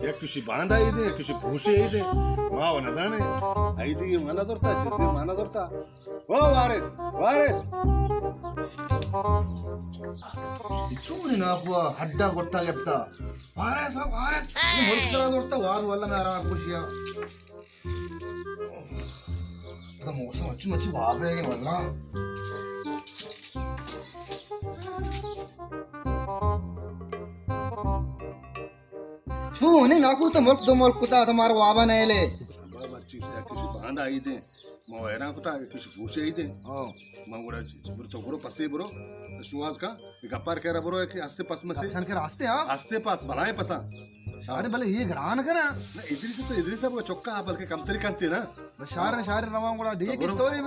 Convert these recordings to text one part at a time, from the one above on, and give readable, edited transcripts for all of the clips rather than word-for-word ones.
या किसी बांध आई दे किसी भूसे आई दे माँ वना दाने आई दे माना दौड़ता जिस दिन माना दौड़ता ओ वारे चूरी ना हुआ हड्डा गोट्टा गेप्ता वारेस ये मुल्क सरा दौड़ता वार वाला मैं आराम खुशिया पता मौसम अच्छी वावे है वाला छू नहीं नाकू तो मुल्क दो मुल्क कुता तुम्हारा वाबा नहीं ले मर्ची या किसी बांध आई दे mau era kuta किसी भूसे आई दे मां गुड़ा बुरो तो बुरो पसे बुरो सुवास का गप्पार कह रहा बुरो है कि आस्ते पास में से सन के रास्ते हां आस्ते पास बनाए पता अरे भले ये घरान का ना इधर से वो चौका बल्कि कम तरी कांते ना शार रवा गुड़ा डी की स्टोरी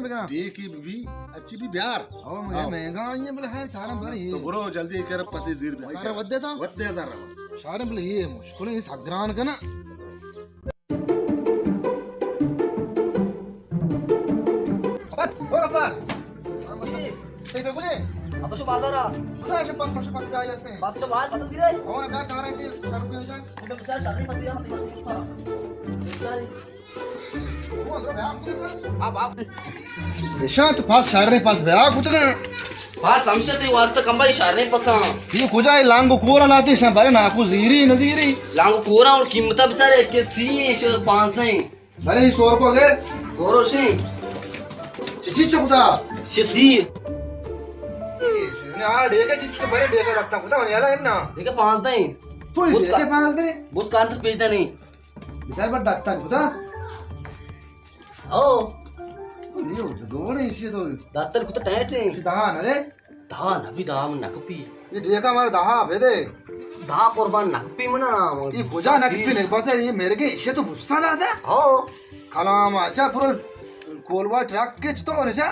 में ना डी की भी अच्छी भी प्यार और मुझे महंगा आई है भले है चारा बदर ये तो बुरो जल्दी कर पसे दीर भी अरे वद्दे था रवा शार भले ये मुश्किल है सगरान का ना apa sih bazar? Udah pas aja sih. Pas coba patut dire. Oh, nak cara ini rupiah aja. Udah besar sakit pasti ya mati. Oh, terus ya aku kan. Ab. Isha तो पास शहर पास भैया कुछ ना पास हमसे तो वास्ता कंबा इशारे पसंद ये कुछ है लांगो कोरा लाती है बारे ना को नजीरी लांगो कोरा और कीमत बेचारे के सी 5 नहीं बारे इस स्टोर को अगर कोरो सी चिची चुकता सी ने आ डेके चिच के बारे डेके लगता कुछ नहीं आला है ना देखे 5 नहीं तो डेके 5 दे बुस कान तक भेज दे नहीं बिचार पर दाता कुछ ओ ये दो ने इसी तो दातर कुछ टैट नहीं दहा ना दे दहा ना भी दहा मन नकपी ये डेका हमारा दहा भेदे दहा कुर्बान नकपी मना ना ये भुजा नकपी नहीं बस ये मेरे के इसे तो गुस्सा आता ओ कलाम अच्छा पूरा कोलवा ट्रक के तो और ऐसा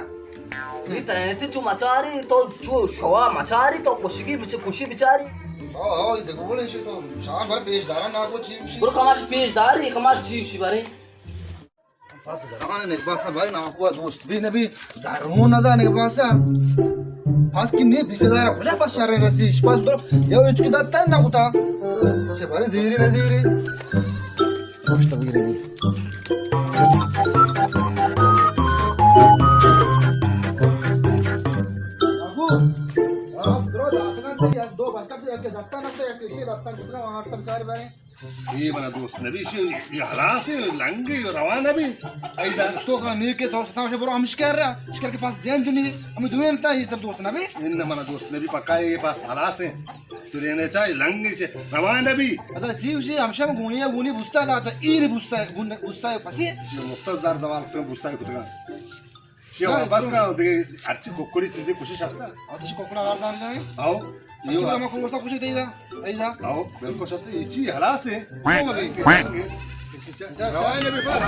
ये टैट जो मचारी तो जो शवा मचारी तो खुशी बिचारी हां ये देखो बोले इसे तो शान भर पेशदार ना को चीज पूरा कमाश पेशदार है कमाश चीज बारे पास घराने ने पास बारे ना को दोस्त भी ने भी जारो ना दा ने पास पास की ने बिसेदार खुला पास शहर रसी पास तो यो इचकी दाता ना कुता से बारे नजीरी दोस्त भी ने ये बना दोस्त नबी से ये हलास है लंगे रवाना भी ऐदा तो का नी के तो सता से बरो हम शिकार रहा शिकार के पास जैन जनी हम दुएन ता इस तरह दोस्त नबी इन मना दोस्त नबी पक्का ये पास हलास है सुरेने चाहे लंगे से रवाना भी अदा जीव से हमशा गुनी बुस्ता दा था ई बुस्ता पसी ये मुक्तदार दवा तो बुस्ता कुछ का ये बस का देखे अच्छी कोकड़ी चीजें कुछ शकता आदर्श कोकड़ा आरदान जाए आओ ये हम को वर्षा कुछ देगा ऐदा आओ बिल्कुल सत्य इची हलास है रवाना भी पर